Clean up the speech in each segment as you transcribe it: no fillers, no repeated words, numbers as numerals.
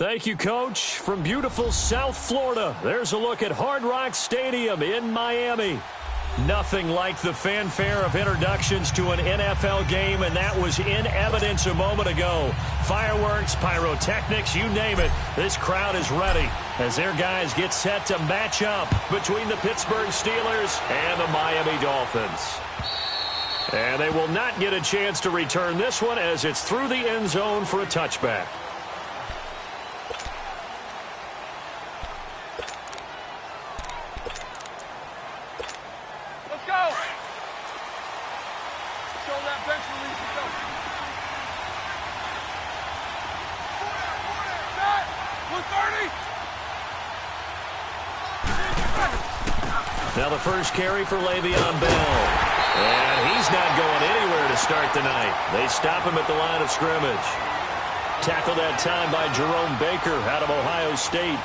Thank you, Coach. From beautiful South Florida, there's a look at Hard Rock Stadium in Miami. Nothing like the fanfare of introductions to an NFL game, and that was in evidence a moment ago. Fireworks, pyrotechnics, you name it. This crowd is ready as their guys get set to match up between the Pittsburgh Steelers and the Miami Dolphins. And they will not get a chance to return this one as it's through the end zone for a touchback. Now the first carry for Le'Veon Bell. And he's not going anywhere to start the night. They stop him at the line of scrimmage. Tackled that time by Jerome Baker out of Ohio State.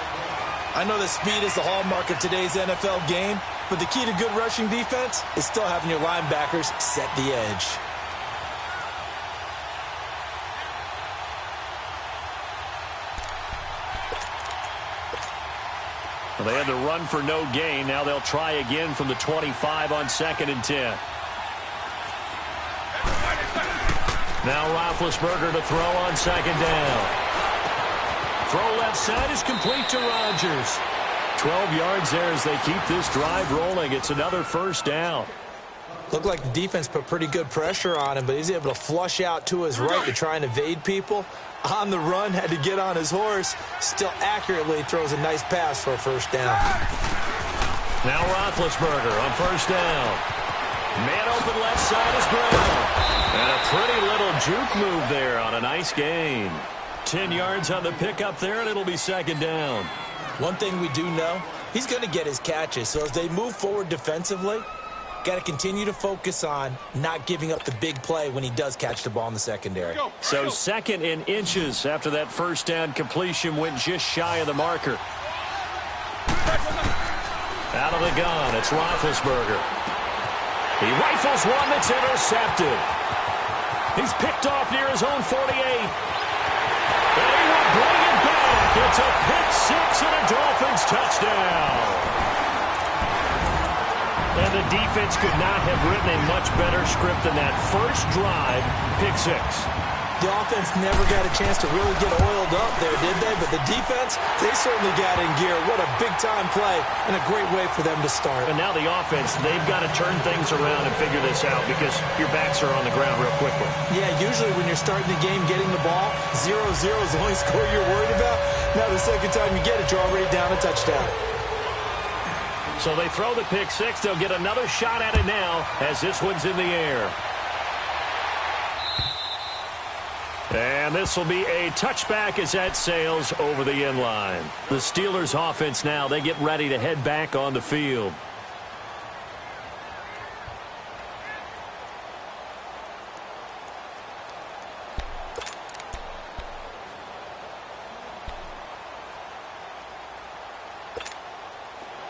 I know that speed is the hallmark of today's NFL game, but the key to good rushing defense is still having your linebackers set the edge. Well, they had to run for no gain. Now they'll try again from the 25 on 2nd and 10. Now Roethlisberger to throw on 2nd down. Throw left side is complete to Rodgers. 12 yards there as they keep this drive rolling. It's another first down. Looked like the defense put pretty good pressure on him, but he's able to flush out to his right to try and evade people. On the run, had to get on his horse. Still accurately throws a nice pass for a first down. Now Roethlisberger on first down. Man open left side is Brown. And a pretty little juke move there on a nice gain. 10 yards on the pickup there, and it'll be 2nd down. One thing we do know, he's going to get his catches. So as they move forward defensively, got to continue to focus on not giving up the big play when he does catch the ball in the secondary. So 2nd in inches after that first down completion went just shy of the marker. Out of the gun, it's Roethlisberger. He rifles one that's intercepted. He's picked off near his own 48. And he will bring it back. It's a pick six and a Dolphins touchdown. And the defense could not have written a much better script than that first drive, pick six. The offense never got a chance to really get oiled up there, did they? But the defense, they certainly got in gear. What a big-time play and a great way for them to start. And now the offense, they've got to turn things around and figure this out because your backs are on the ground real quickly. Yeah, usually when you're starting the game, getting the ball, 0-0 is the only score you're worried about. Now the second time you get it, you're already down a touchdown. So they throw the pick six. They'll get another shot at it now as this one's in the air. And this will be a touchback as that sails over the end line. The Steelers offense now, they get ready to head back on the field.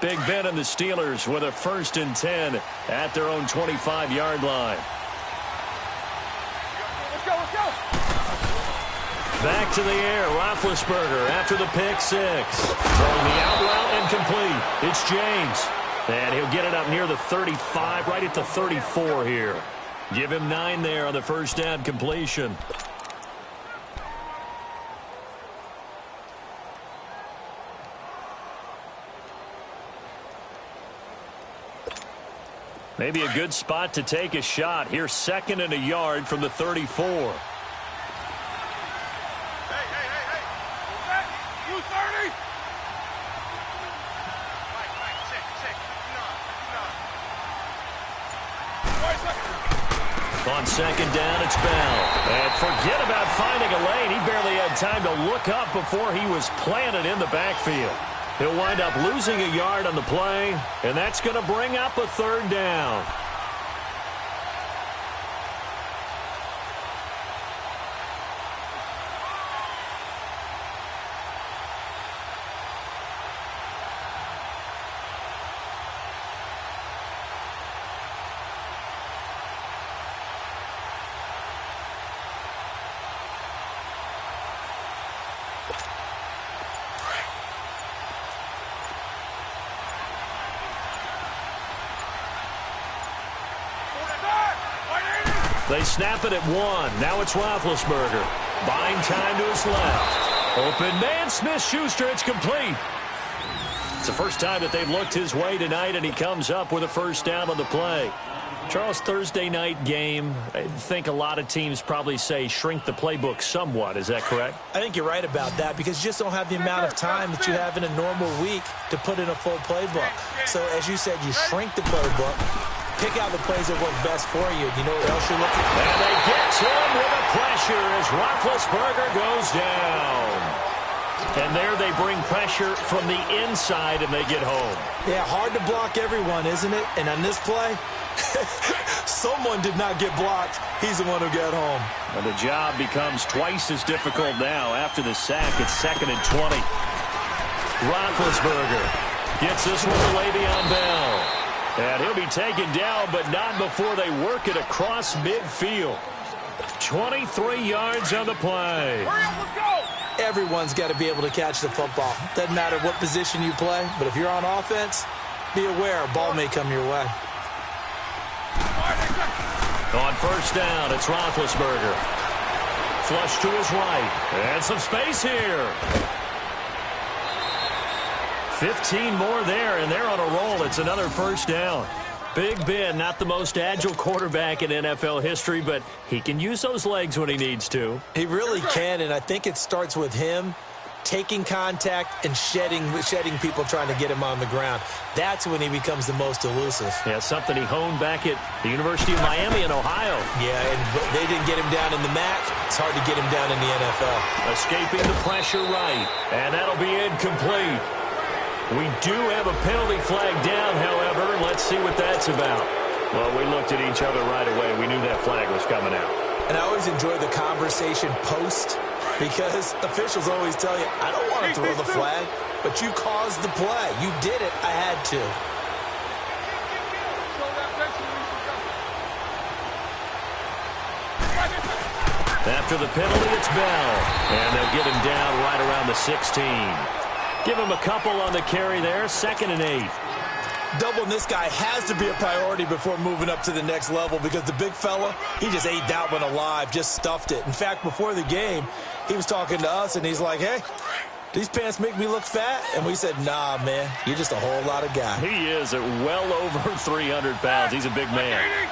Big Ben and the Steelers with a 1st and 10 at their own 25-yard line. Let's go. Back to the air, Roethlisberger after the pick six. Throwing the out route and complete. It's James. And he'll get it up near the 35, right at the 34 here. Give him 9 there on the first down completion. Maybe a good spot to take a shot. Here's 2nd and a yard from the 34. Hey. 230. On 2nd down, it's Bell. And forget about finding a lane. He barely had time to look up before he was planted in the backfield. He'll wind up losing a yard on the play, and that's going to bring up a 3rd down. They snap it at 1. Now it's Roethlisberger. Buying time to his left. Open man, Smith-Schuster. It's complete. It's the first time that they've looked his way tonight, and he comes up with a first down on the play. Charles, Thursday night game, I think a lot of teams probably say shrink the playbook somewhat. Is that correct? I think you're right about that because you just don't have the amount of time that you have in a normal week to put in a full playbook. So, as you said, you shrink the playbook, pick out the plays that work best for you. You know what else you're looking for? And they get to him with a pressure as Roethlisberger goes down. And there they bring pressure from the inside, and they get home. Yeah, hard to block everyone, isn't it? And on this play, someone did not get blocked. He's the one who got home. And the job becomes twice as difficult now. After the sack, it's 2nd and 20. Roethlisberger gets this one to Le'Veon Bell. And he'll be taken down, but not before they work it across midfield. 23 yards on the play. Hurry up, let's go! Everyone's got to be able to catch the football. Doesn't matter what position you play, but if you're on offense, be aware a ball may come your way. On first down, it's Roethlisberger. Flush to his right. And some space here. 15 more there, and they're on a roll. It's another first down. Big Ben, not the most agile quarterback in NFL history, but he can use those legs when he needs to. He really can, and I think it starts with him taking contact and shedding people trying to get him on the ground. That's when he becomes the most elusive. Yeah, something he honed back at the University of Miami in Ohio. Yeah, and they didn't get him down in the MAC. It's hard to get him down in the NFL. Escaping the pressure right, and that'll be incomplete. We do have a penalty flag down, however. Let's see what that's about. Well, we looked at each other right away. We knew that flag was coming out. And I always enjoy the conversation post because officials always tell you, I don't want to throw the flag, but you caused the play. You did it. I had to. After the penalty, it's Bell. And they'll get him down right around the 16. Give him a couple on the carry there. 2nd and 8. Doubling this guy has to be a priority before moving up to the next level because the big fella, he just ate that one alive, just stuffed it. In fact, before the game, he was talking to us, and he's like, hey, these pants make me look fat? And we said, nah, man, you're just a whole lot of guy. He is at well over 300 pounds. He's a big man.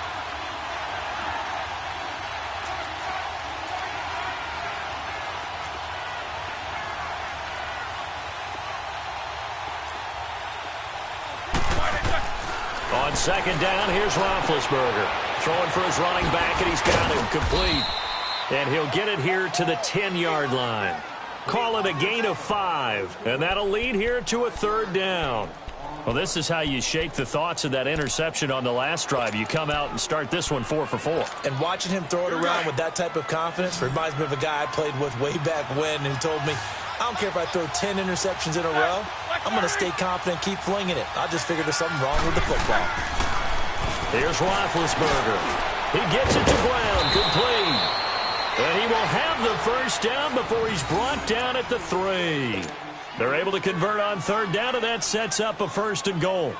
On 2nd down, here's Roethlisberger. Throwing for his running back, and he's got him complete. And he'll get it here to the 10-yard line. Call it a gain of 5, and that'll lead here to a 3rd down. Well, this is how you shake the thoughts of that interception on the last drive. You come out and start this one 4 for 4. And watching him throw it around with that type of confidence reminds me of a guy I played with way back when who told me, I don't care if I throw 10 interceptions in a row. I'm going to stay confident and keep flinging it. I just figured there's something wrong with the football. Here's Roethlisberger. He gets it to Brown, complete. And he will have the first down before he's brought down at the 3. They're able to convert on 3rd down, and that sets up a 1st and goal.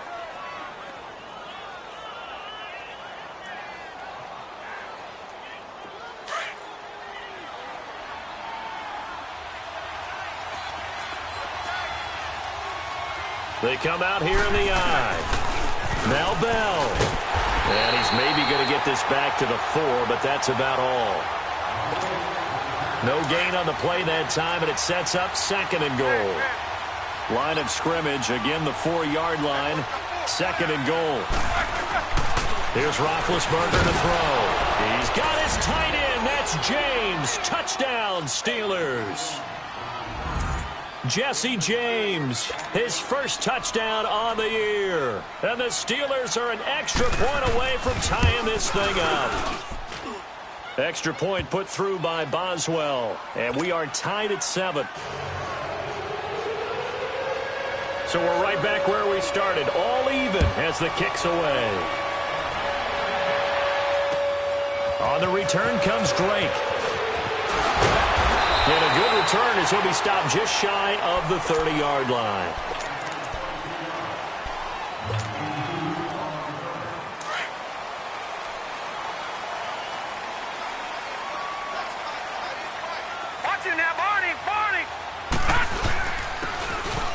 They come out here in the eye. Now Bell. And he's maybe going to get this back to the 4, but that's about all. No gain on the play that time, and it sets up 2nd and goal. Line of scrimmage, again the 4-yard line. 2nd and goal. Here's Roethlisberger to throw. He's got his tight end. That's James. Touchdown, Steelers. Jesse James, his first touchdown on the year. And the Steelers are an extra point away from tying this thing up. Extra point put through by Boswell. And we are tied at 7. So we're right back where we started. All even as the kick's away. On the return comes Drake. And a good return as he'll be stopped just shy of the 30-yard line.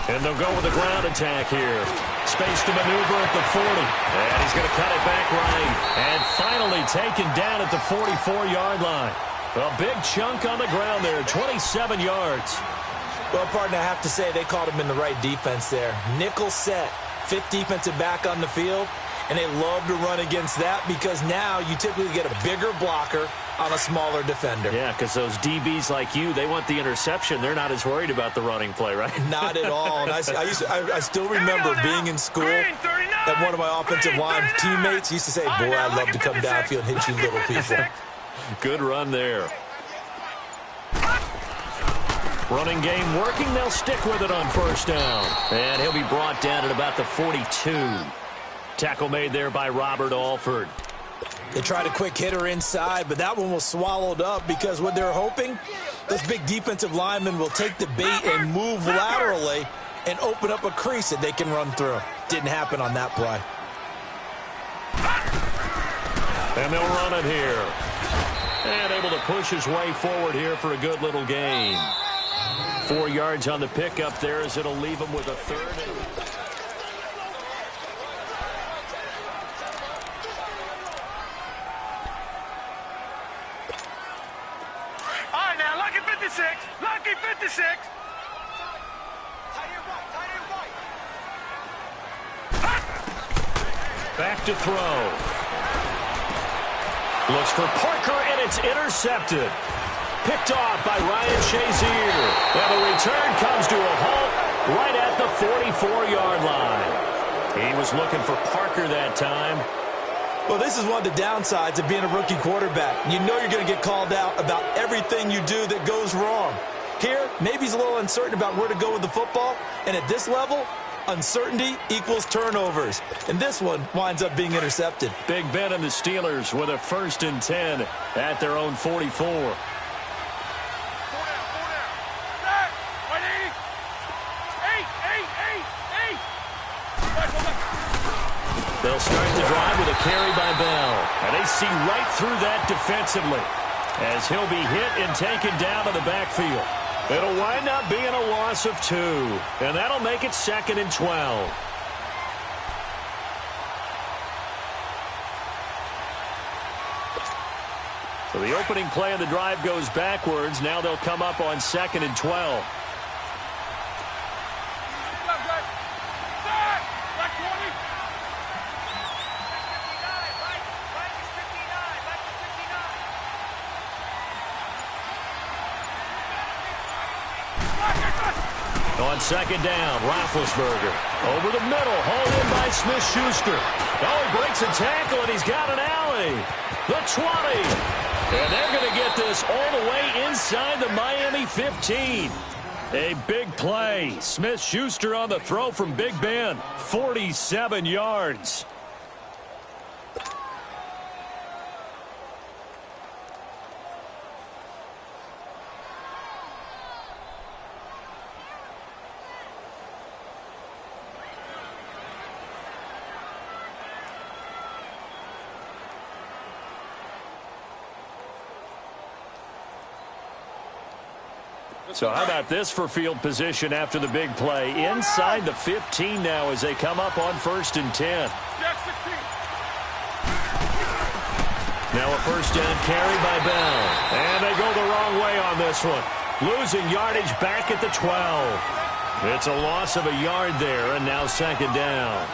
And they'll go with the ground attack here. Space to maneuver at the 40. And he's going to cut it back right. And finally taken down at the 44-yard line. A big chunk on the ground there, 27 yards. Well, partner, I have to say they caught him in the right defense there. Nickel set, fifth defensive back on the field. And they love to run against that because now you typically get a bigger blocker on a smaller defender. Yeah, because those DBs like you, they want the interception. They're not as worried about the running play, right? Not at all. And I still remember being in school and one of my offensive line teammates used to say, boy, I'd love to come downfield and hit you little people. Good run there. Running game working. They'll stick with it on first down. And he'll be brought down at about the 42. Tackle made there by Robert Alford. They tried a quick hitter inside, but that one was swallowed up because what they're hoping, those big defensive linemen will take the bait and move laterally and open up a crease that they can run through. Didn't happen on that play. And they'll run it here. And able to push his way forward here for a good little gain. 4 yards on the pickup there as it'll leave him with a third. Lucky 56. Back to throw. Looks for Parker, and it's intercepted. Picked off by Ryan Shazier. And the return comes to a halt right at the 44-yard line. He was looking for Parker that time. Well, this is one of the downsides of being a rookie quarterback. You know you're going to get called out about everything you do that goes wrong. Here, maybe he's a little uncertain about where to go with the football. And at this level, uncertainty equals turnovers. And this one winds up being intercepted. Big Ben and the Steelers with a 1st and 10 at their own 44. They'll start the drive with a carry by Bell. And they see right through that defensively as he'll be hit and taken down to the backfield. It'll wind up being a loss of 2. And that'll make it 2nd and 12. So the opening play of the drive goes backwards. Now they'll come up on 2nd and 12. On 2nd down, Roethlisberger over the middle, hauled in by Smith-Schuster. Oh, he breaks a tackle, and he's got an alley. The 20. And they're going to get this all the way inside the Miami 15. A big play. Smith-Schuster on the throw from Big Ben. 47 yards. So how about this for field position after the big play? Inside the 15 now as they come up on 1st and 10. Now a 1st down carry by Bell. And they go the wrong way on this one. Losing yardage back at the 12. It's a loss of a yard there, and now 2nd down.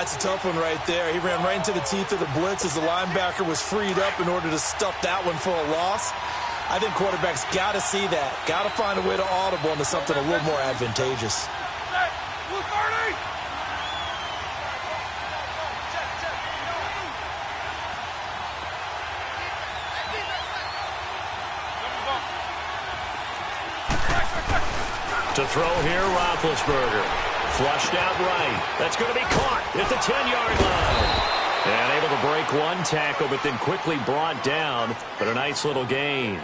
It's a tough one right there. He ran right into the teeth of the blitz as the linebacker was freed up in order to stuff that one for a loss. I think quarterbacks got to see that. Got to find a way to audible into something a little more advantageous. To throw here, Roethlisberger. Flushed out right. That's going to be caught at the 10-yard line. And able to break one tackle, but then quickly brought down. But a nice little gain.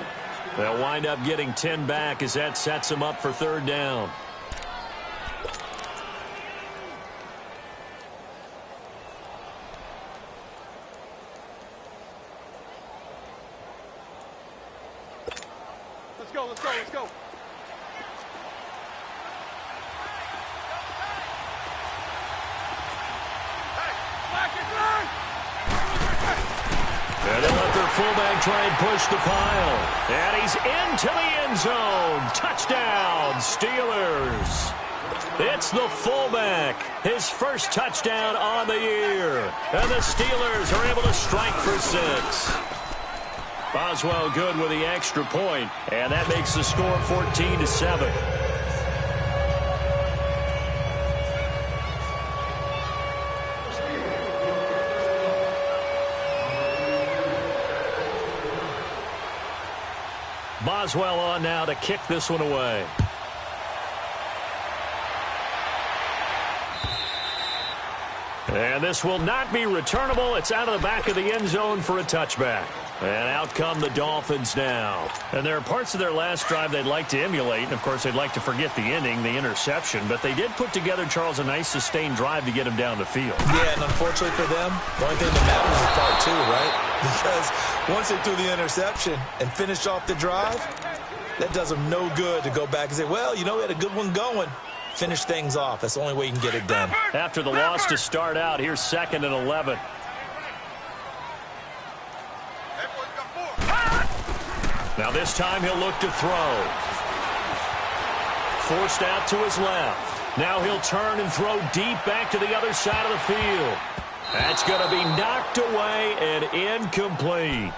They'll wind up getting 10 back as that sets them up for 3rd down. Let's go, let's go, let's go. fullback try and push the pile. And he's into the end zone. Touchdown, Steelers. It's the fullback. His first touchdown on the year. And the Steelers are able to strike for 6. Boswell good with the extra point, and that makes the score 14-7. Boswell on now to kick this one away. And this will not be returnable. It's out of the back of the end zone for a touchback. And out come the Dolphins now. And there are parts of their last drive they'd like to emulate. And, of course, they'd like to forget the inning, the interception. But they did put together, Charles, a nice sustained drive to get him down the field. Yeah, and unfortunately for them, the only thing that matters is part 2, right? Because once they threw the interception and finished off the drive, that does them no good to go back and say, well, you know, we had a good one going. Finish things off. That's the only way you can get it done. After the loss to start out, here's 2nd and 11. Now this time he'll look to throw. Forced out to his left. Now he'll turn and throw deep back to the other side of the field. That's going to be knocked away and incomplete.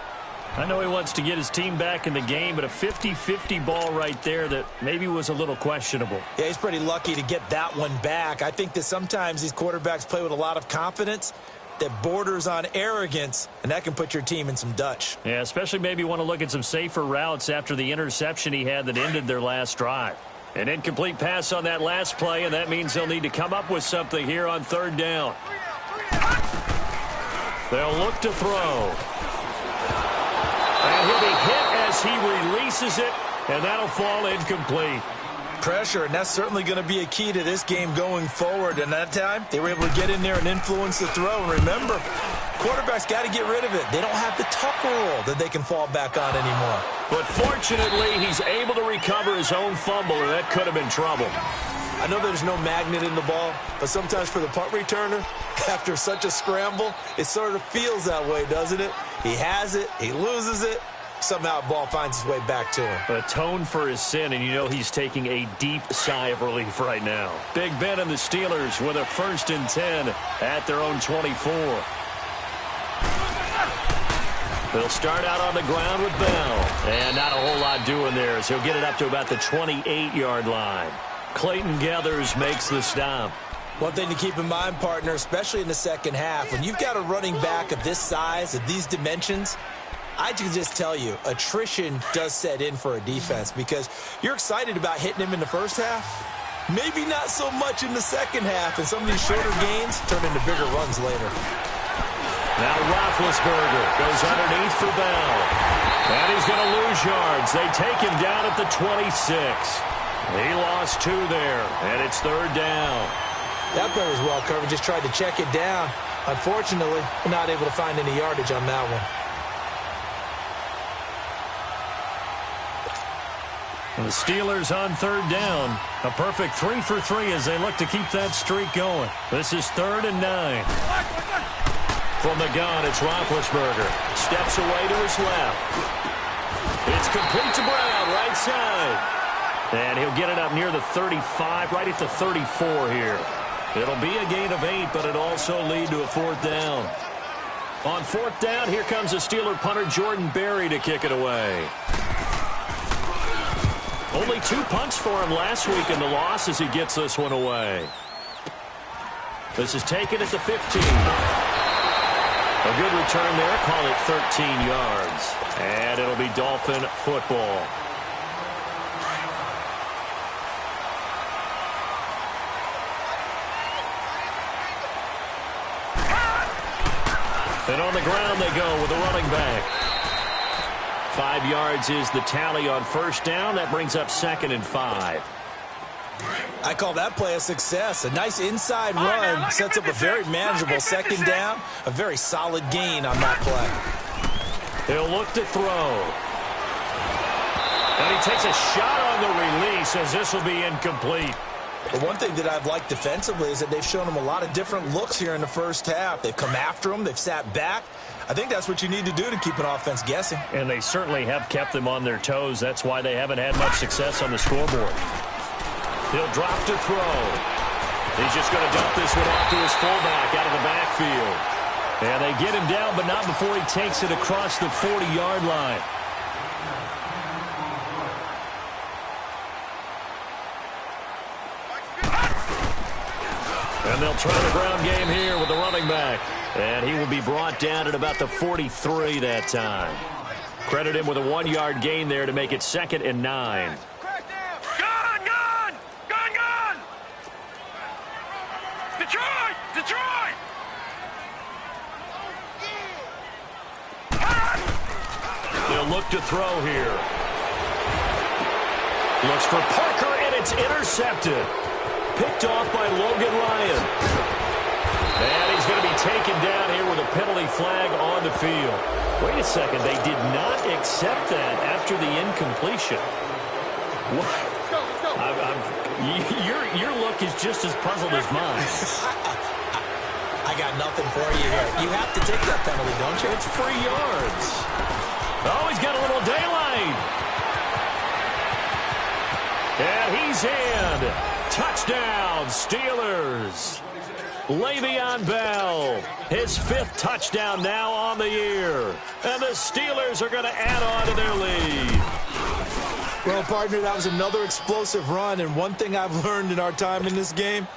I know he wants to get his team back in the game, but a 50-50 ball right there that maybe was a little questionable. Yeah, he's pretty lucky to get that one back. I think that sometimes these quarterbacks play with a lot of confidence that borders on arrogance, and that can put your team in some Dutch. Yeah, especially maybe want to look at some safer routes after the interception he had that ended their last drive. An incomplete pass on that last play, and that means they'll need to come up with something here on 3rd down. They'll look to throw. And he'll be hit as he releases it, and that'll fall incomplete. Pressure, and that's certainly going to be a key to this game going forward. And that time, they were able to get in there and influence the throw. And remember, quarterbacks got to get rid of it. They don't have the tuck rule that they can fall back on anymore. But fortunately, he's able to recover his own fumble, and that could have been trouble. I know there's no magnet in the ball, but sometimes for the punt returner, after such a scramble, it sort of feels that way, doesn't it? He has it, he loses it, somehow the ball finds its way back to him. Atone for his sin, and you know he's taking a deep sigh of relief right now. Big Ben and the Steelers with a 1st and 10 at their own 24. They'll start out on the ground with Bell. And not a whole lot doing there as he'll get it up to about the 28-yard line. Clayton Gathers makes the stop. One thing to keep in mind, partner, especially in the second half, when you've got a running back of this size, of these dimensions, I can just tell you, attrition does set in for a defense because you're excited about hitting him in the first half. Maybe not so much in the second half, and some of these shorter gains turn into bigger runs later. Now Roethlisberger goes underneath for Bell. And he's going to lose yards. They take him down at the 26. He lost 2 there, and it's 3rd down. That play was well covered, just tried to check it down. Unfortunately, not able to find any yardage on that one. And the Steelers on 3rd down. A perfect 3 for 3 as they look to keep that streak going. This is 3rd and 9. From the gun, it's Roethlisberger. Steps away to his left. It's complete to Brown, right side. And he'll get it up near the 35, right at the 34 here. It'll be a gain of 8, but it also lead to a 4th down. On 4th down, here comes the Steeler punter Jordan Berry to kick it away. Only 2 punts for him last week in the loss as he gets this one away. This is taken at the 15. A good return there, call it 13 yards. And it'll be Dolphin football. And on the ground they go with the running back. 5 yards is the tally on 1st down. That brings up 2nd and 5. I call that play a success. A nice inside run sets up a very manageable 2nd down. A very solid gain on that play. He'll look to throw. And he takes a shot on the release as this will be incomplete. But one thing that I've liked defensively is that they've shown him a lot of different looks here in the first half. They've come after him. They've sat back. I think that's what you need to do to keep an offense guessing. And they certainly have kept them on their toes. That's why they haven't had much success on the scoreboard. He'll drop to throw. He's just going to dump this one off to his fullback out of the backfield. And they get him down, but not before he takes it across the 40-yard line. And they'll try the ground game here with the running back. And he will be brought down at about the 43 that time. Credit him with a 1-yard gain there to make it 2nd and 9. Detroit! They'll look to throw here. Looks for Parker, and it's intercepted. Picked off by Logan Ryan. And he's going to be taken down here with a penalty flag on the field. Wait a second. They did not accept that after the incompletion. What? Let's go. Your look is just as puzzled as mine. I got nothing for you here. You have to take that penalty, don't you? It's free yards. Oh, he's got a little daylight. And he's in. Touchdown, Steelers. Le'Veon Bell, his 5th touchdown now on the year. And the Steelers are going to add on to their lead. Well, partner, that was another explosive run, and one thing I've learned in our time in this game,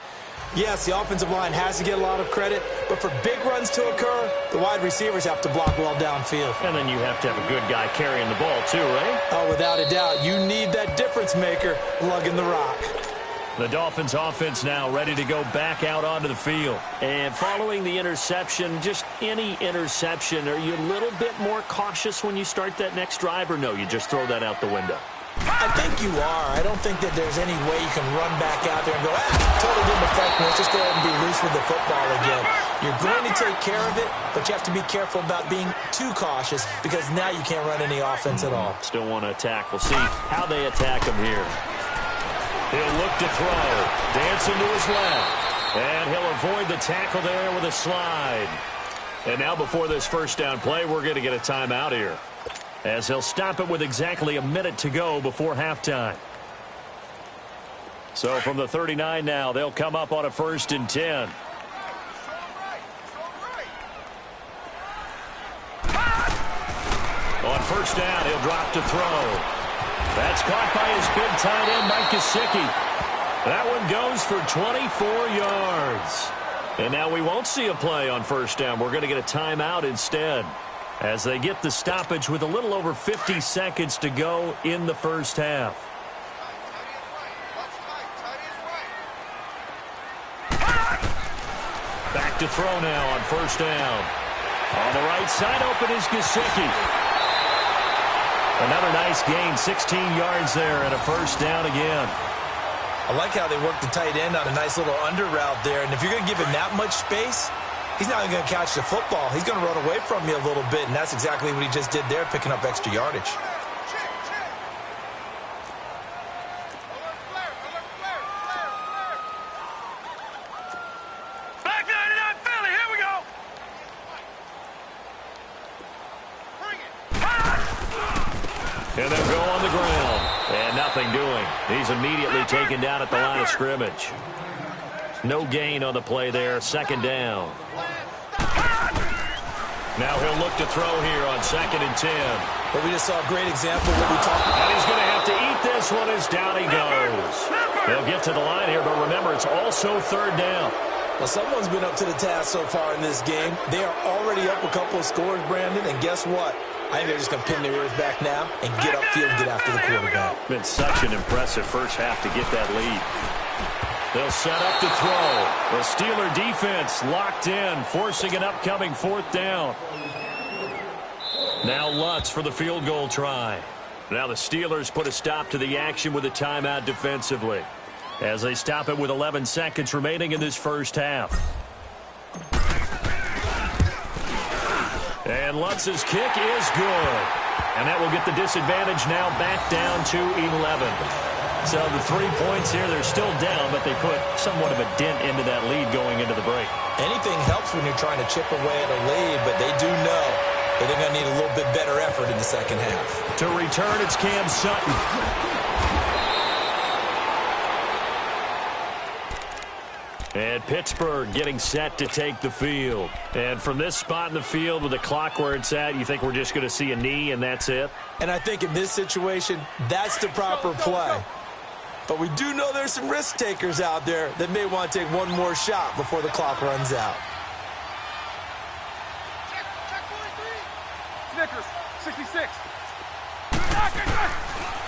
yes, the offensive line has to get a lot of credit, but for big runs to occur, the wide receivers have to block well downfield. And then you have to have a good guy carrying the ball too, right? Oh, without a doubt. You need that difference maker lugging the rock. The Dolphins offense now ready to go back out onto the field. And following the interception, just any interception, are you a little bit more cautious when you start that next drive, or no, you just throw that out the window? I think you are. I don't think that there's any way you can run back out there and go, totally didn't affect me. Let's just go ahead and be loose with the football again. You're going to take care of it, but you have to be careful about being too cautious because now you can't run any offense at all. Still want to attack. We'll see how they attack him here. He'll look to throw. Dancing to his left. And he'll avoid the tackle there with a slide. And now before this first down play, we're going to get a timeout here, as he'll stop it with exactly a minute to go before halftime. So from the 39 now, they'll come up on a 1st and 10. On 1st down, he'll drop to throw. That's caught by his big tight end, Mike Gesicki. That one goes for 24 yards. And now we won't see a play on 1st down. We're going to get a timeout instead, as they get the stoppage with a little over 50 seconds to go in the first half. Back to throw now on 1st down. On the right side, open is Gesicki. Another nice gain, 16 yards there, and a 1st down again. I like how they work the tight end on a nice little under route there, and if you're going to give him that much space, he's not going to catch the football. He's going to run away from you a little bit, and that's exactly what he just did there, picking up extra yardage. And they'll go on the ground. And nothing doing. He's immediately taken down at the line of scrimmage. No gain on the play there. 2nd down. Now he'll look to throw here on 2nd and 10. But we just saw a great example of what we talked about. And he's going to have to eat this one as down he goes. They'll get to the line here, but remember, it's also 3rd down. Well, someone's been up to the task so far in this game. They are already up a couple of scores, Brandon, and guess what? I think they're just going to pin their ears back now and get upfield and get after the quarterback. Been such an impressive first half to get that lead. They'll set up to throw. The Steeler defense locked in, forcing an upcoming 4th down. Now Lutz for the field goal try. Now the Steelers put a stop to the action with a timeout defensively, as they stop it with 11 seconds remaining in this first half. And Lutz's kick is good. And that will get the disadvantage now back down to 11. So the 3 points here, they're still down, but they put somewhat of a dent into that lead going into the break. Anything helps when you're trying to chip away at a lead, but they do know that they're going to need a little bit better effort in the second half. To return, it's Cam Sutton. And Pittsburgh getting set to take the field. And from this spot in the field with the clock where it's at, you think we're just going to see a knee and that's it? And I think in this situation, that's the proper play. But we do know there's some risk takers out there that may want to take one more shot before the clock runs out. Snickers, 66.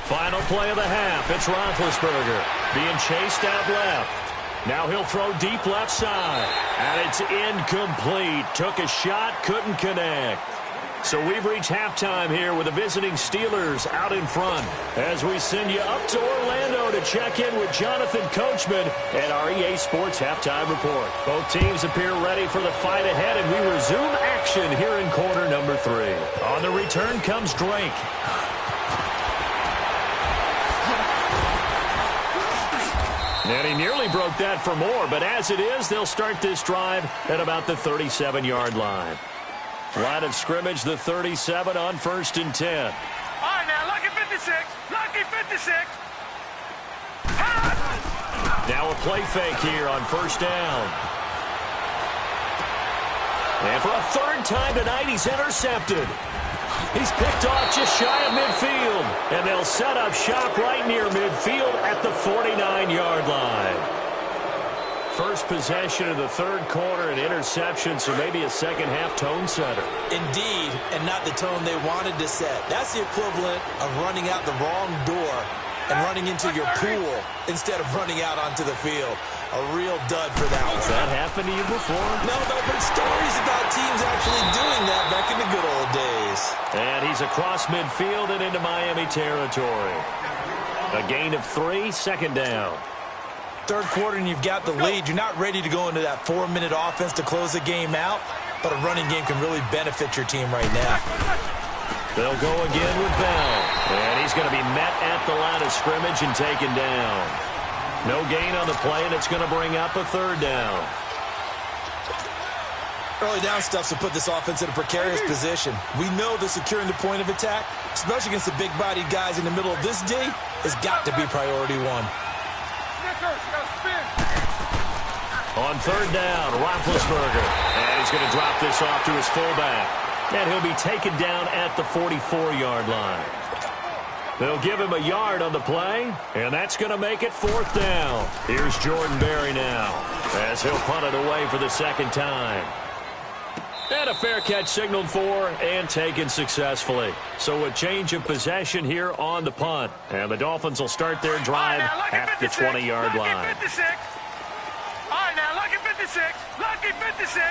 Final play of the half. It's Roethlisberger being chased out left. Now he'll throw deep left side. And it's incomplete. Took a shot, couldn't connect. So we've reached halftime here with the visiting Steelers out in front. As we send you up to Orlando to check in with Jonathan Coachman at our EA Sports Halftime Report. Both teams appear ready for the fight ahead, and we resume action here in quarter number 3. On the return comes Drake. And he nearly broke that for more, but as it is, they'll start this drive at about the 37-yard line. Line of scrimmage, the 37 on 1st and 10. All right, now, lucky 56. Lucky 56. Now a play fake here on 1st down. And for a 3rd time tonight, he's intercepted. He's picked off just shy of midfield. And they'll set up shop right near midfield at the 49-yard line. First possession of the 3rd quarter, an interception, so maybe a second-half tone setter. Indeed, and not the tone they wanted to set. That's the equivalent of running out the wrong door and running into your pool instead of running out onto the field. A real dud for that one. Has that happened to you before? No, but stories about teams actually doing that back in the good old days. And he's across midfield and into Miami territory. A gain of 3, 2nd down. 3rd quarter and you've got the lead. You're not ready to go into that 4-minute offense to close the game out, but a running game can really benefit your team right now. They'll go again with Bell. And he's going to be met at the line of scrimmage and taken down. No gain on the play, and it's going to bring up a 3rd down. Early down stuff to put this offense in a precarious position. We know that securing the point of attack, especially against the big-bodied guys in the middle of this D, has got to be priority 1. On 3rd down, Roethlisberger. And he's going to drop this off to his fullback. And he'll be taken down at the 44-yard line. They'll give him a yard on the play, and that's going to make it 4th down. Here's Jordan Berry now, as he'll punt it away for the 2nd time. And a fair catch signaled for and taken successfully. So a change of possession here on the punt. And the Dolphins will start their drive at the 20-yard line. 56. All right, now, lucky 56. Lucky 56.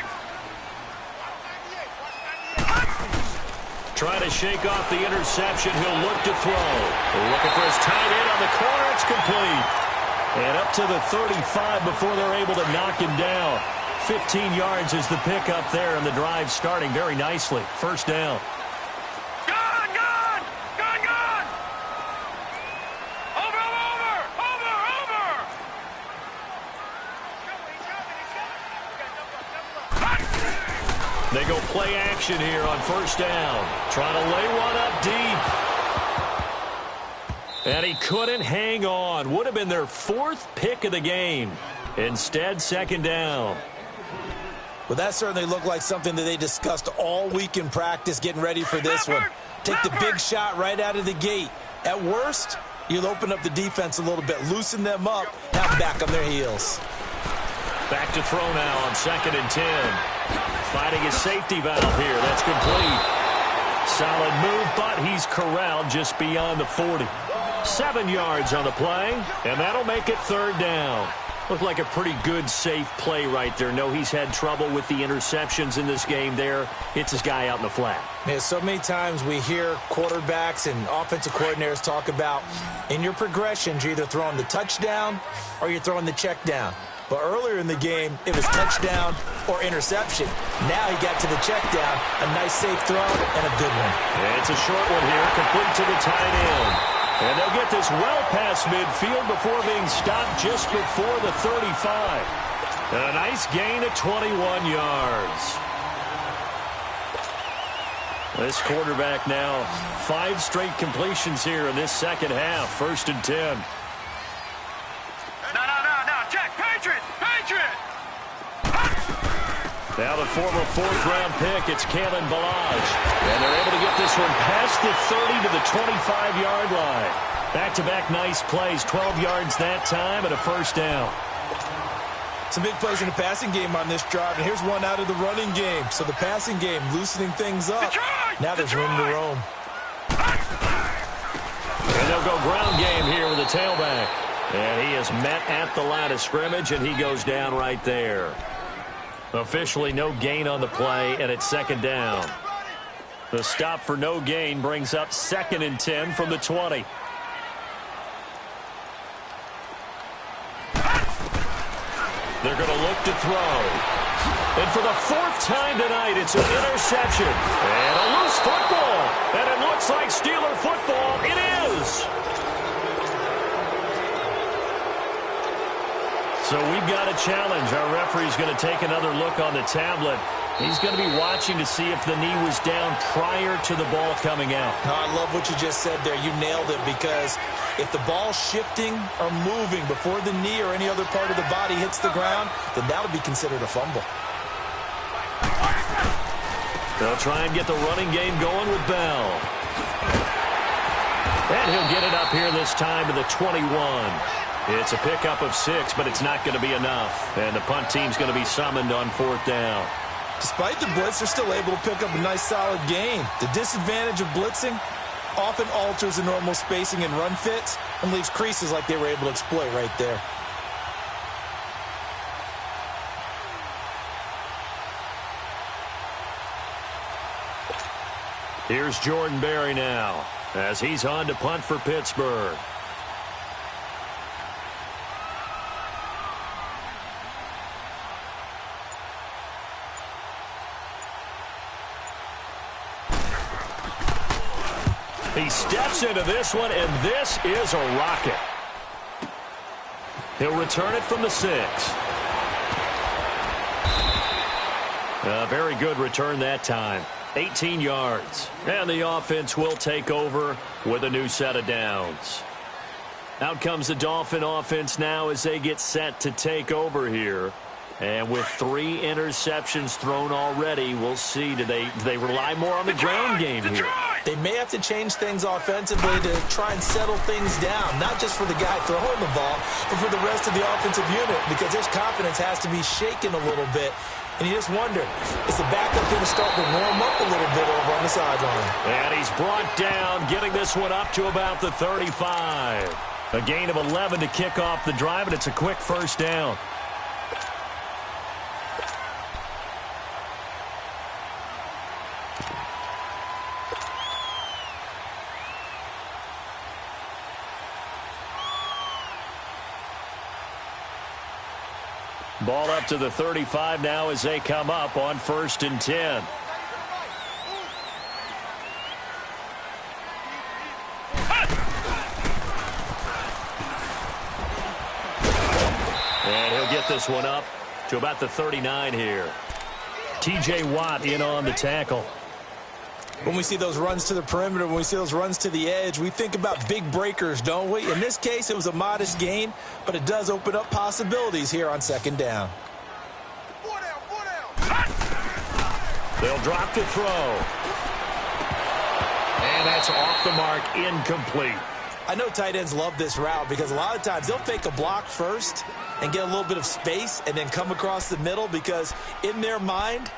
Trying to shake off the interception. He'll look to throw. Looking for his tight end on the corner. It's complete. And up to the 35 before they're able to knock him down. 15 yards is the pickup there, and the drive starting very nicely. 1st down. Gone, gone, gone, gone. Over, over, over, over. They go play action here on 1st down. Trying to lay one up deep. And he couldn't hang on. Would have been their 4th pick of the game. Instead, 2nd down. Well, that certainly looked like something that they discussed all week in practice getting ready for this one. Take the big shot right out of the gate. At worst, you'll open up the defense a little bit, loosen them up, now back on their heels. Back to throw now on 2nd and 10. Finding his safety valve here. That's complete. Solid move, but he's corralled just beyond the 40. 7 yards on the play, and that'll make it 3rd down. Looked like a pretty good, safe play right there. No, he's had trouble with the interceptions in this game there. Hits his guy out in the flat. Man, so many times we hear quarterbacks and offensive coordinators talk about in your progressions, you're either throwing the touchdown or you're throwing the check down. But earlier in the game, it was touchdown or interception. Now he got to the check down, a nice safe throw, and a good one. And it's a short one here, complete to the tight end. And they'll get this well past midfield before being stopped just before the 35. And a nice gain of 21 yards. This quarterback now, 5 straight completions here in this second half. 1st and 10. No. Check. Patriot. Now the former 4th-round pick, it's Kalen Ballage. And they're able to get this one past the 30 to the 25-yard line. Back-to-back nice plays, 12 yards that time and a 1st down. Some big plays in the passing game on this drive, and here's one out of the running game. So the passing game loosening things up. Now there's room to roam. And they'll go ground game here with the tailback. And he is met at the line of scrimmage, and he goes down right there. Officially no gain on the play, and it's 2nd down. The stop for no gain brings up 2nd and 10 from the 20. They're going to look to throw. And for the 4th time tonight, it's an interception. And a loose football. And it looks like Steeler football. It is. So we've got a challenge. Our referee's going to take another look on the tablet. He's going to be watching to see if the knee was down prior to the ball coming out. No, I love what you just said there. You nailed it, because if the ball's shifting or moving before the knee or any other part of the body hits the ground, then that'll be considered a fumble. They'll try and get the running game going with Bell. And he'll get it up here this time to the 21. It's a pickup of 6, but it's not going to be enough. And the punt team's going to be summoned on 4th down. Despite the blitz, they're still able to pick up a nice solid gain. The disadvantage of blitzing often alters the normal spacing and run fits and leaves creases like they were able to exploit right there. Here's Jordan Berry now as he's on to punt for Pittsburgh. He steps into this one, and this is a rocket. He'll return it from the 6. A very good return that time. 18 yards. And the offense will take over with a new set of downs. Out comes the Dolphin offense now as they get set to take over here. And with 3 interceptions thrown already, we'll see. Do they rely more on the ground game here? They may have to change things offensively to try and settle things down, not just for the guy throwing the ball, but for the rest of the offensive unit, because his confidence has to be shaken a little bit. And you just wonder, is the backup going to start to warm up a little bit over on the sideline? And he's brought down, getting this one up to about the 35. A gain of 11 to kick off the drive, and it's a quick 1st down. Ball up to the 35 now as they come up on 1st and 10. And he'll get this one up to about the 39 here. T.J. Watt in on the tackle. When we see those runs to the perimeter, when we see those runs to the edge, we think about big breakers, don't we? In this case, it was a modest gain, but it does open up possibilities here on 2nd down. They'll drop to throw. And that's off the mark, incomplete. I know tight ends love this route because a lot of times they'll fake a block first and get a little bit of space and then come across the middle, because in their mind,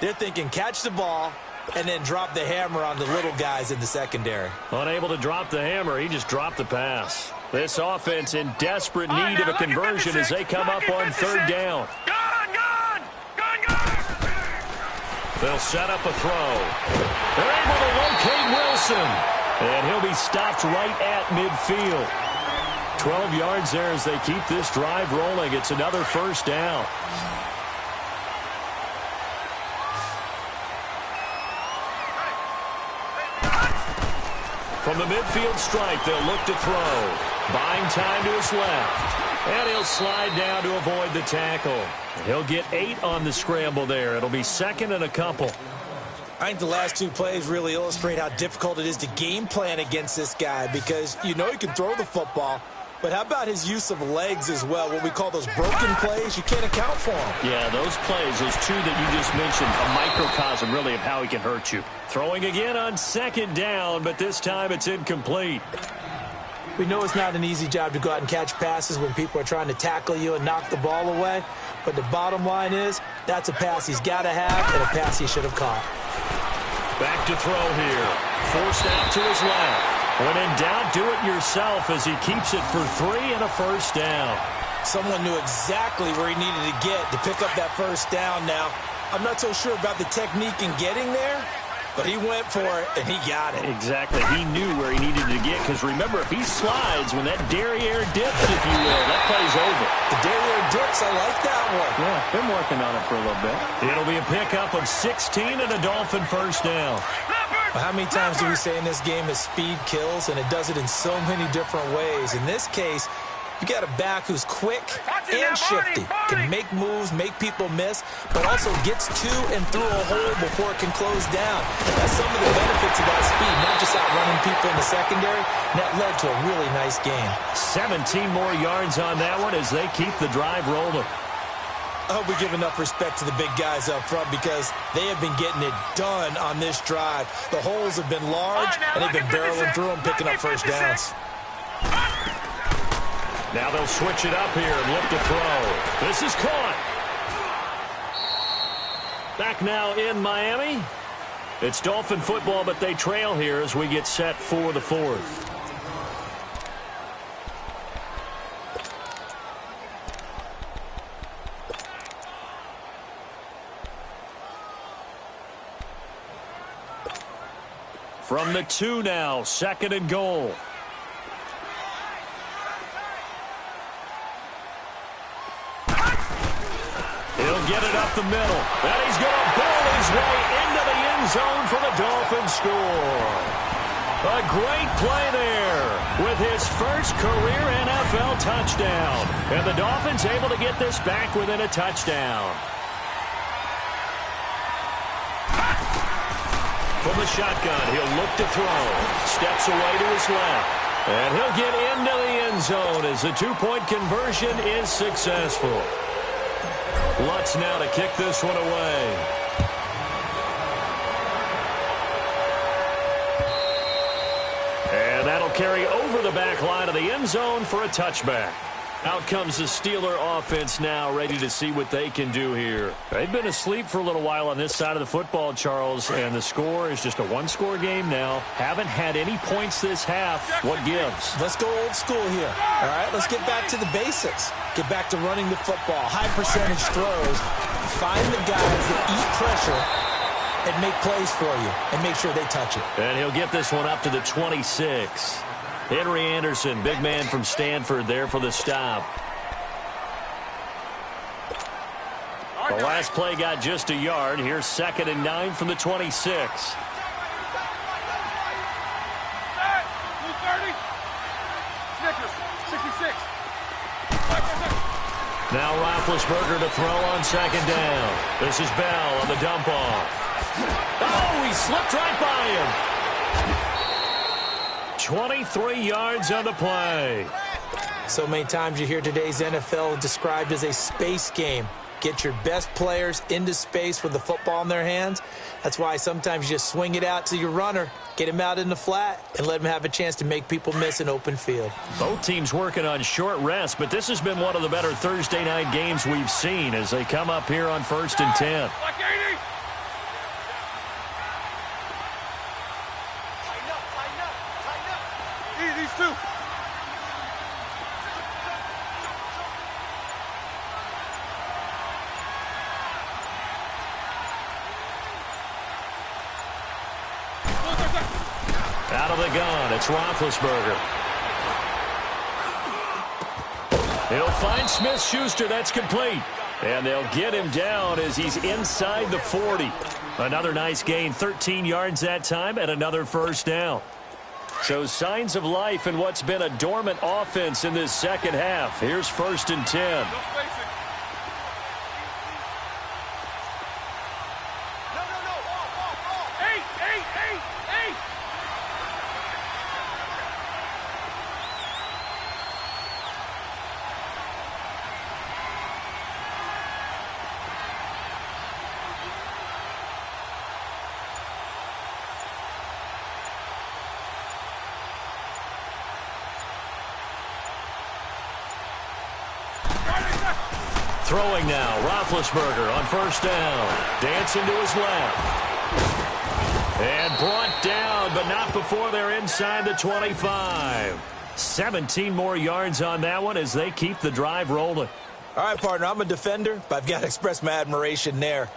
they're thinking catch the ball and then drop the hammer on the little guys in the secondary. Unable to drop the hammer, he just dropped the pass. This offense in desperate need of a conversion as they come up on 3rd down. Gone! They'll set up a throw. They're able to locate Wilson. And he'll be stopped right at midfield. 12 yards there as they keep this drive rolling. It's another 1st down. From the midfield stripe, they'll look to throw. Buying time to his left. And he'll slide down to avoid the tackle. He'll get 8 on the scramble there. It'll be second and a couple. I think the last 2 plays really illustrate how difficult it is to game plan against this guy because you know he can throw the football, but how about his use of legs as well? What we call those broken plays, you can't account for them. Yeah, those plays, those 2 that you just mentioned, a microcosm really of how he can hurt you. Throwing again on second down, but this time it's incomplete. We know it's not an easy job to go out and catch passes when people are trying to tackle you and knock the ball away, but the bottom line is that's a pass he's got to have and a pass he should have caught. Back to throw here. Forced out to his left. When in doubt, do it yourself as he keeps it for 3 and a first down. Someone knew exactly where he needed to get to pick up that first down now. I'm not so sure about the technique in getting there, but he went for it, and he got it. Exactly. He knew where he needed to get, because remember, if he slides, when that derriere dips, if you will, that play's over. The derriere dips, I like that one. Yeah, been working on it for a little bit. It'll be a pickup of 16 and a Dolphin first down. Well, how many times do we say in this game that speed kills, and it does it in so many different ways? In this case, you got a back who's quick and shifty, can make moves, make people miss, but also gets to and through a hole before it can close down. That's some of the benefits of that speed, not just outrunning people in the secondary. And that led to a really nice game. 17 more yards on that one as they keep the drive rolling. I hope we give enough respect to the big guys up front because they have been getting it done on this drive. The holes have been large, and they've been barreling through them, picking up first downs. Now they'll switch it up here and look to throw. This is caught. Back now in Miami. It's Dolphin football, but they trail here as we get set for the 4th. From the 2 now, 2nd and goal. He'll get it up the middle. And he's going to ball his way into the end zone for the Dolphins score. A great play there with his first career NFL touchdown. And the Dolphins able to get this back within a touchdown. From the shotgun, he'll look to throw. Steps away to his left. And he'll get into the end zone as the 2-point conversion is successful. Lutz now to kick this one away. And that'll carry over the back line of the end zone for a touchback. Out comes the Steeler offense now, ready to see what they can do here. They've been asleep for a little while on this side of the football, Charles, and the score is just a 1-score game now. Haven't had any points this half. What gives? Let's go old school here. All right, let's get back to the basics. Get back to running the football, high percentage throws. Find the guys that eat pressure and make plays for you and make sure they touch it. And he'll get this one up to the 26. Henry Anderson, big man from Stanford, there for the stop. The last play got just a yard. Here's 2nd and 9 from the 26. Now Roethlisberger to throw on 2nd down. This is Bell on the dump off. Oh, he slipped right by him. 23 yards on the play. So many times you hear today's NFL described as a space game. Get your best players into space with the football in their hands. That's why sometimes you just swing it out to your runner, get him out in the flat, and let him have a chance to make people miss an open field. Both teams working on short rest, but this has been one of the better Thursday night games we've seen as they come up here on 1st and 10. Out of the gun, it's Roethlisberger. He'll find Smith-Schuster. That's complete. And they'll get him down as he's inside the 40. Another nice gain, 13 yards that time, and another first down. So signs of life in what's been a dormant offense in this second half. Here's 1st and 10. Throwing now, Roethlisberger on 1st down. Dancing to his left. And brought down, but not before they're inside the 25. 17 more yards on that one as they keep the drive rolling. All right, partner, I'm a defender, but I've got to express my admiration there.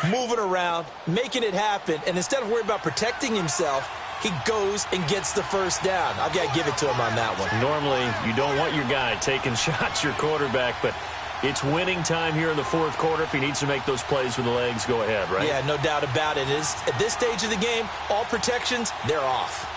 Moving around, making it happen, and instead of worrying about protecting himself, he goes and gets the 1st down. I've got to give it to him on that one. Normally, you don't want your guy taking shots, your quarterback, but it's winning time here in the 4th quarter. If he needs to make those plays with the legs, go ahead, right? Yeah, no doubt about it. At this stage of the game, all protections, they're off.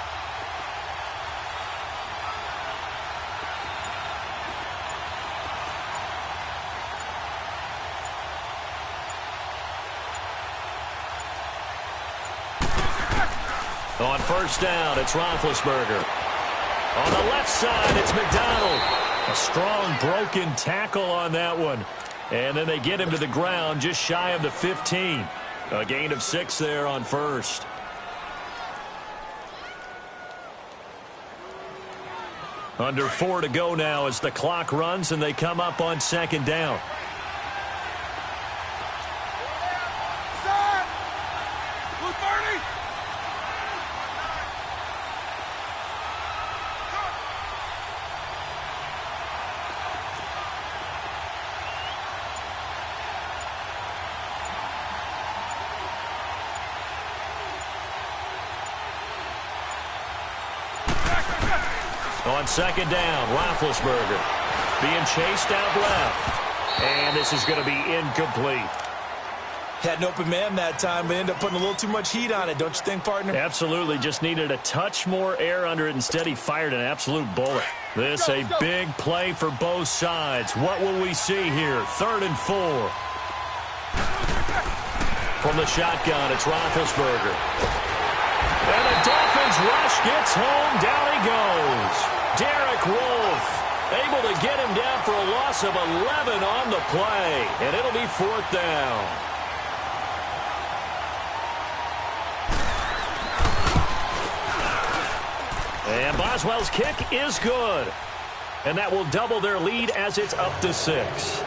On 1st down, it's Roethlisberger. On the left side, it's McDonald. A strong broken tackle on that one. And then they get him to the ground just shy of the 15. A gain of 6 there on 1st. Under 4 to go now as the clock runs and they come up on 2nd down. On 2nd down, Roethlisberger being chased out left. And this is going to be incomplete. Had an open man that time, but ended up putting a little too much heat on it, don't you think, partner? Absolutely. Just needed a touch more air under it. Instead, he fired an absolute bullet. This a big play for both sides. What will we see here? 3rd and 4. From the shotgun, it's Roethlisberger. And the Dolphins rush gets home. Down he goes. Derek Wolfe able to get him down for a loss of 11 on the play. And it'll be 4th down. And Boswell's kick is good. And that will double their lead as it's up to 6.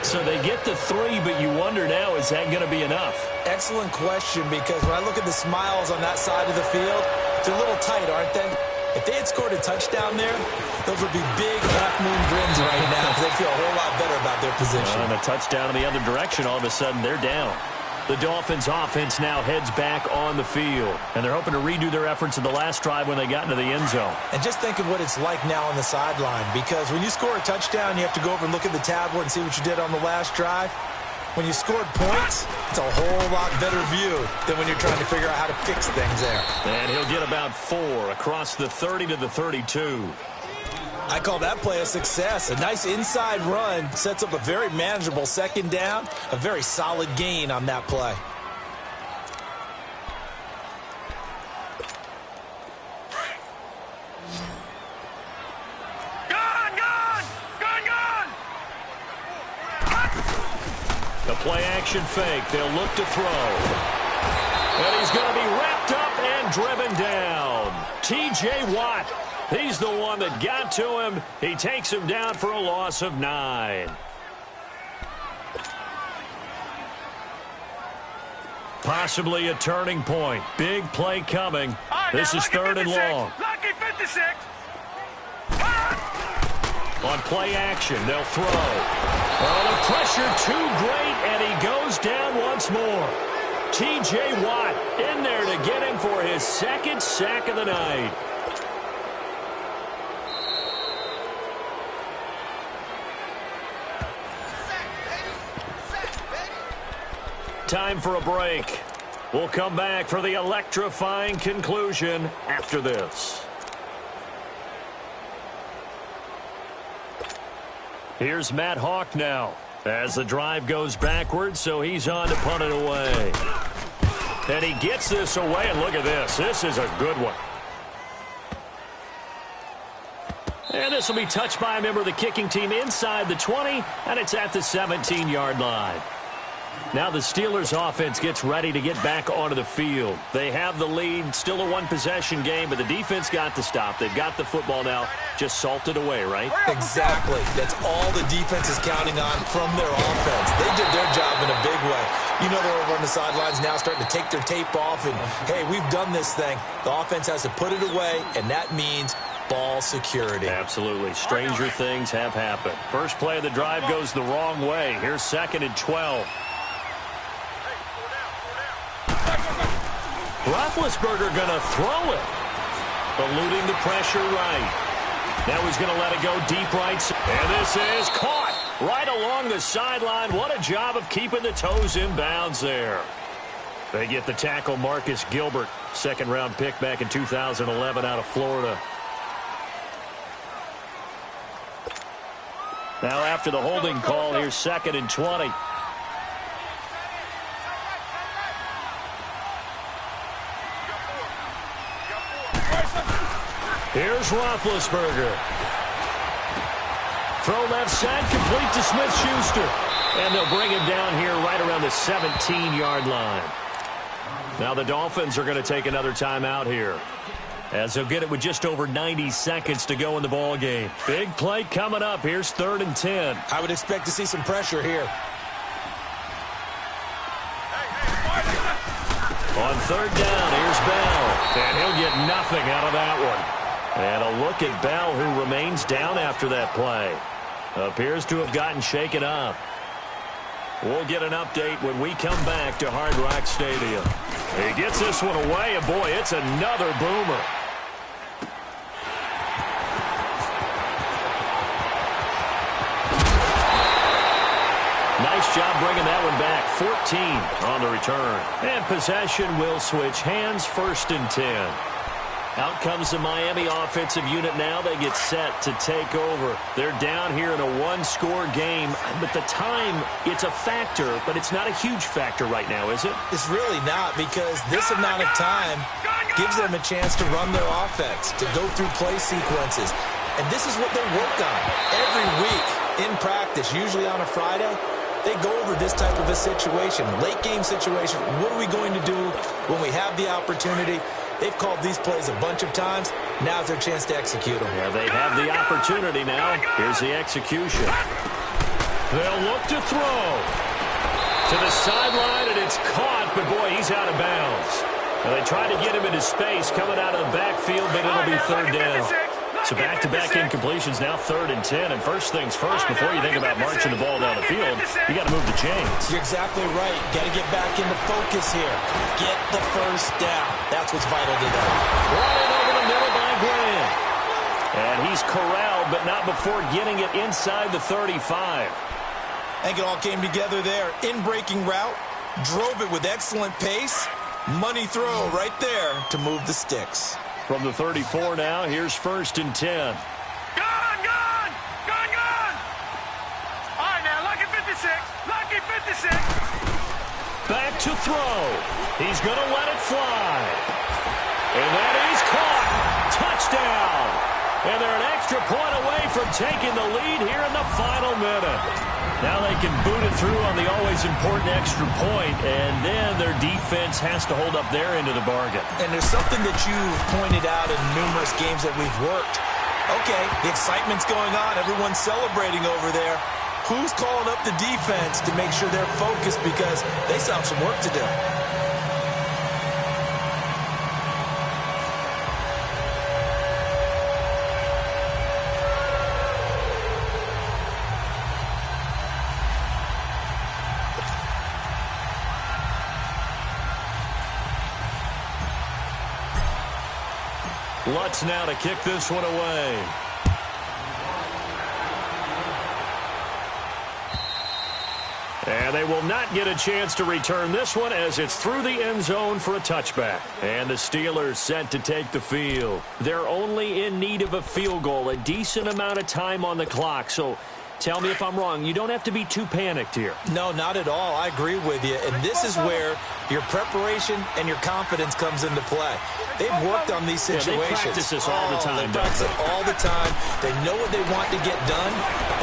So they get the 3, but you wonder now, is that going to be enough? Excellent question, because when I look at the smiles on that side of the field, they're a little tight, aren't they? If they had scored a touchdown there, those would be big half-moon grins right now because they feel a whole lot better about their position. And a touchdown in the other direction, all of a sudden they're down. The Dolphins offense now heads back on the field, and they're hoping to redo their efforts in the last drive when they got into the end zone. And just think of what it's like now on the sideline, because when you score a touchdown, you have to go over and look at the tablet and see what you did on the last drive. When you scored points, it's a whole lot better view than when you're trying to figure out how to fix things there. And he'll get about 4 across the 30 to the 32. I call that play a success. A nice inside run sets up a very manageable 2nd down, a very solid gain on that play. The play-action fake. They'll look to throw. And he's going to be wrapped up and driven down. T.J. Watt. He's the one that got to him. He takes him down for a loss of 9. Possibly a turning point. Big play coming. This is 3rd and long. Lucky 56. On play action, they'll throw. Oh, the pressure too great, and he goes down once more. T.J. Watt in there to get him for his 2nd sack of the night. Time for a break. We'll come back for the electrifying conclusion after this. Here's Matt Hawk now as the drive goes backwards, so he's on to punt it away. And he gets this away, and look at this. This is a good one. And this will be touched by a member of the kicking team inside the 20, and it's at the 17-yard line. Now the Steelers offense gets ready to get back onto the field. They have the lead, still a one-possession game, but the defense got the stop. They've got the football now, just salted away, right? Exactly. That's all the defense is counting on from their offense. They did their job in a big way. You know they're over on the sidelines now starting to take their tape off, and, hey, we've done this thing. The offense has to put it away, and that means ball security. Absolutely. Stranger things have happened. First play of the drive goes the wrong way. Here's 2nd and 12. Roethlisberger going to throw it. Eluding the pressure right. Now he's going to let it go deep right. And this is caught right along the sideline. What a job of keeping the toes in bounds there. They get the tackle, Marcus Gilbert. 2nd-round pick back in 2011 out of Florida. Now after the holding call, here's 2nd and 20. Here's Roethlisberger. Throw left side, complete to Smith-Schuster. And they'll bring him down here right around the 17-yard line. Now the Dolphins are going to take another timeout here, as they'll get it with just over 90 seconds to go in the ball game. Big play coming up. Here's 3rd and 10. I would expect to see some pressure here. On 3rd down, here's Bell. And he'll get nothing out of that one. And a look at Bell, who remains down after that play. Appears to have gotten shaken up. We'll get an update when we come back to Hard Rock Stadium. He gets this one away, and boy, it's another boomer. Nice job bringing that one back. 14 on the return. And possession will switch hands. 1st and 10. Out comes the Miami offensive unit now. They get set to take over. They're down here in a one-score game. But the time, it's a factor, but it's not a huge factor right now, is it? It's really not, because this amount of time gives them a chance to run their offense, to go through play sequences. And this is what they work on every week in practice, usually on a Friday. They go over this type of a situation, late game situation. What are we going to do when we have the opportunity? They've called these plays a bunch of times. Now's their chance to execute them. Yeah, they have the opportunity now. Here's the execution. They'll look to throw. To the sideline, and it's caught, but boy, he's out of bounds. And they try to get him into space coming out of the backfield, but it'll be 3rd down. So back-to-back incompletions, now 3rd and 10. And first things first, before you think about marching the ball down the field, you got to move the chains. You're exactly right. Got to get back into focus here. Get the first down. That's what's vital to them. Running over the middle by Graham. And he's corralled, but not before getting it inside the 35. I think it all came together there. In-breaking route, drove it with excellent pace. Money throw right there to move the sticks. From the 34 now, here's 1st and 10. Gone! All right, now, lucky 56. Lucky 56. Back to throw. He's going to let it fly. And that is caught. Touchdown. And they're an extra point away from taking the lead here in the final minute. Now they can boot it through on the always important extra point, and then their defense has to hold up their end of the bargain. And there's something that you've pointed out in numerous games that we've worked. Okay, the excitement's going on. Everyone's celebrating over there. Who's calling up the defense to make sure they're focused, because they still have some work to do? Lutz now to kick this one away. And they will not get a chance to return this one, as it's through the end zone for a touchback. And the Steelers set to take the field. They're only in need of a field goal, a decent amount of time on the clock. So Tell me if I'm wrong. You don't have to be too panicked here. No, not at all. I agree with you. And this is where your preparation and your confidence comes into play. They've worked on these situations. Yeah, they practice this all the time. They practice it all the time. They know what they want to get done.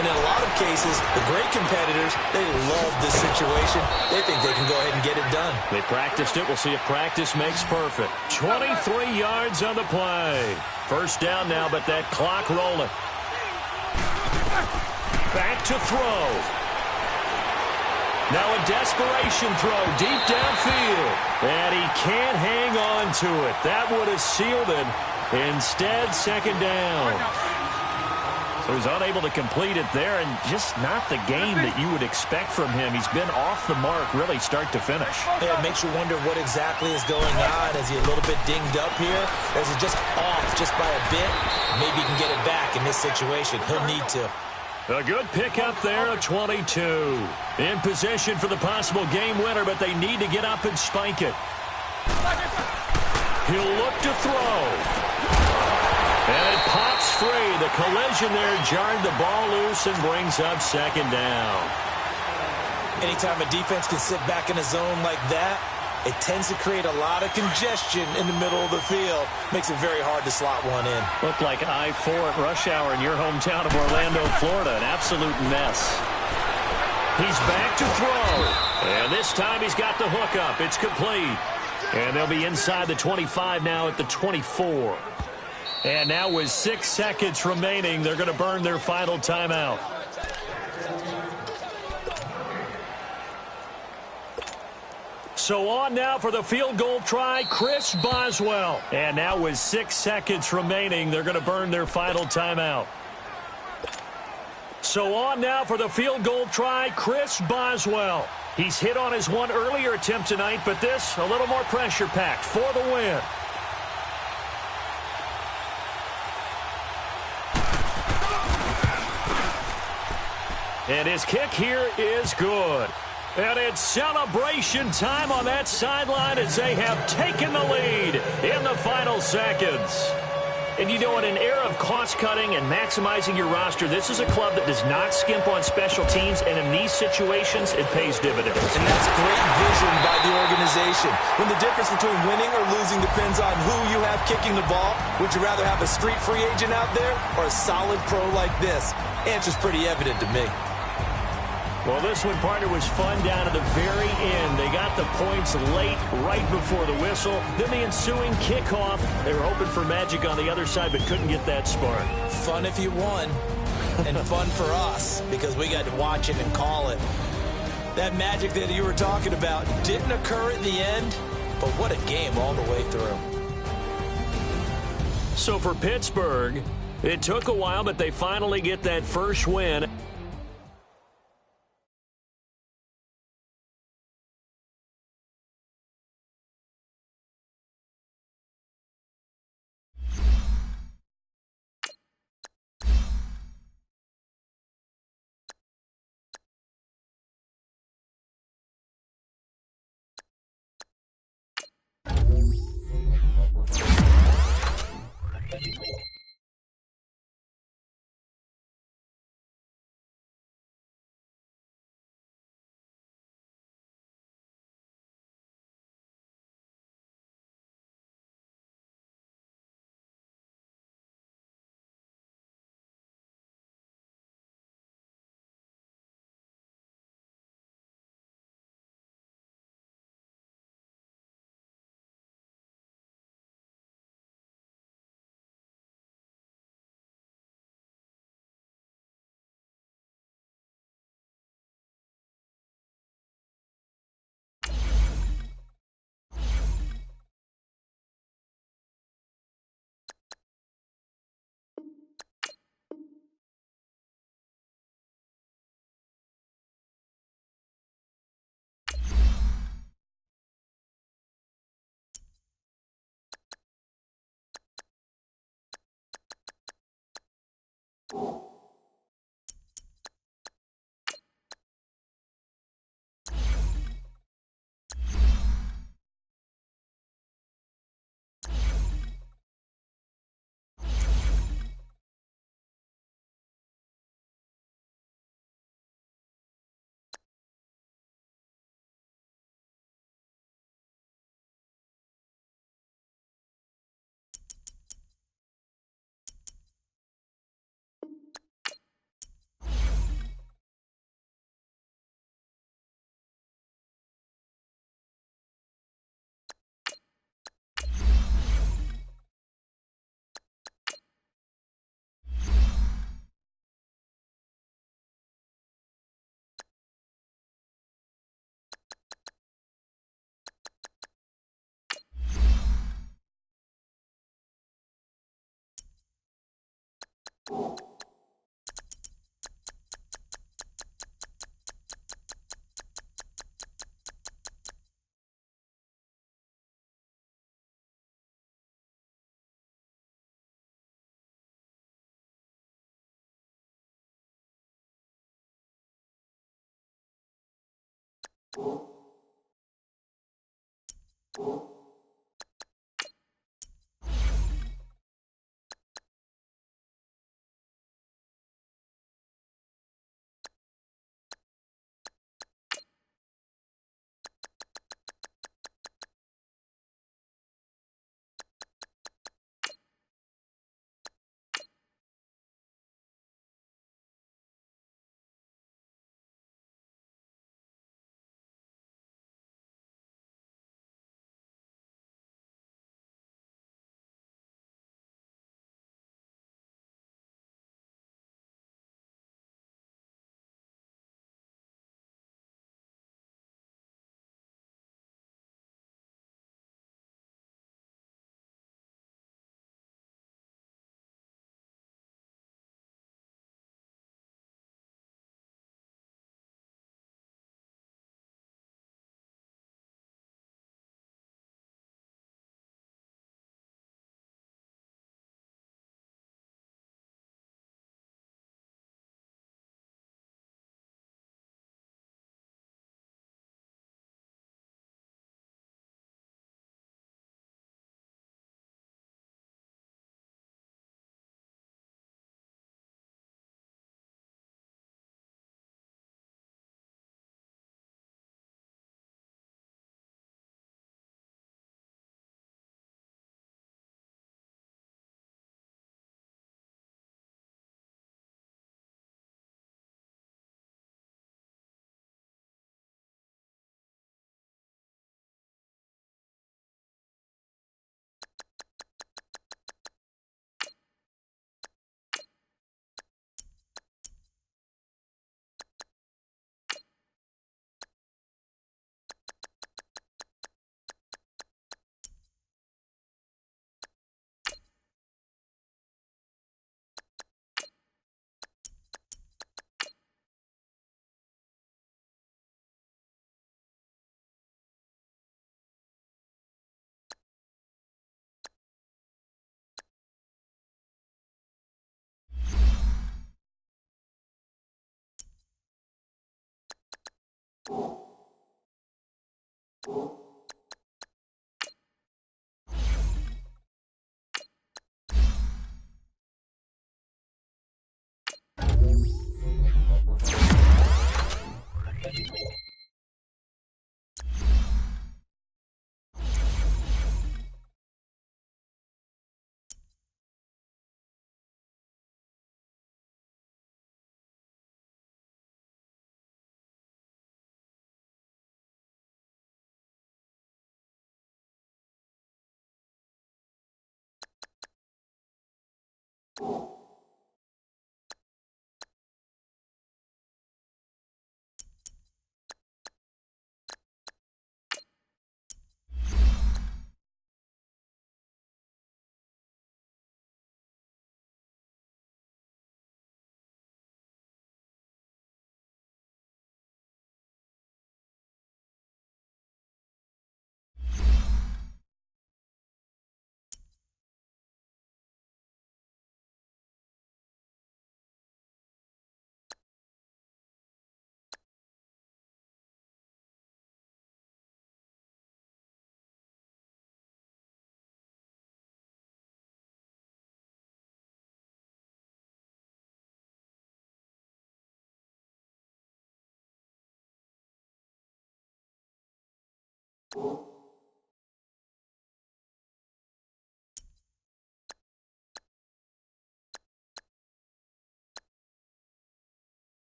And in a lot of cases, the great competitors, they love this situation. They think they can go ahead and get it done. They practiced it. We'll see if practice makes perfect. 23 yards on the play. First down now, but that clock rolling. Back to throw. Now a desperation throw deep downfield. And he can't hang on to it. That would have sealed it. Instead, second down. So he's unable to complete it there, and just not the game that you would expect from him. He's been off the mark really start to finish. Yeah, it makes you wonder what exactly is going on. Is he a little bit dinged up here? Or is he just off just by a bit? Maybe he can get it back in this situation. He'll need to. A good pickup there of 22. In position for the possible game winner, but they need to get up and spike it. He'll look to throw. And it pops free. The collision there jarred the ball loose and brings up second down. Anytime a defense can sit back in a zone like that, it tends to create a lot of congestion in the middle of the field. Makes it very hard to slot one in. Looked like I-4 at rush hour in your hometown of Orlando, Florida. An absolute mess. He's back to throw. And this time he's got the hook up. It's complete. And they'll be inside the 25 now at the 24. And now with 6 seconds remaining, they're going to burn their final timeout. So on now for the field goal try, Chris Boswell. And now with 6 seconds remaining, they're going to burn their final timeout. So on now for the field goal try, Chris Boswell. He's hit on his one earlier attempt tonight, but this a little more pressure-packed for the win. And his kick here is good. And it's celebration time on that sideline as they have taken the lead in the final seconds. And you know, in an era of cost-cutting and maximizing your roster, this is a club that does not skimp on special teams, and in these situations, it pays dividends. And that's great vision by the organization. When the difference between winning or losing depends on who you have kicking the ball, would you rather have a street free agent out there or a solid pro like this? Answer's pretty evident to me. Well, this one, partner, was fun down to the very end. They got the points late, right before the whistle. Then the ensuing kickoff. They were hoping for magic on the other side, but couldn't get that spark. Fun if you won, and fun for us, because we got to watch it and call it. That magic that you were talking about didn't occur at the end, but what a game all the way through. So for Pittsburgh, it took a while, but they finally get that first win.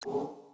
you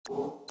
you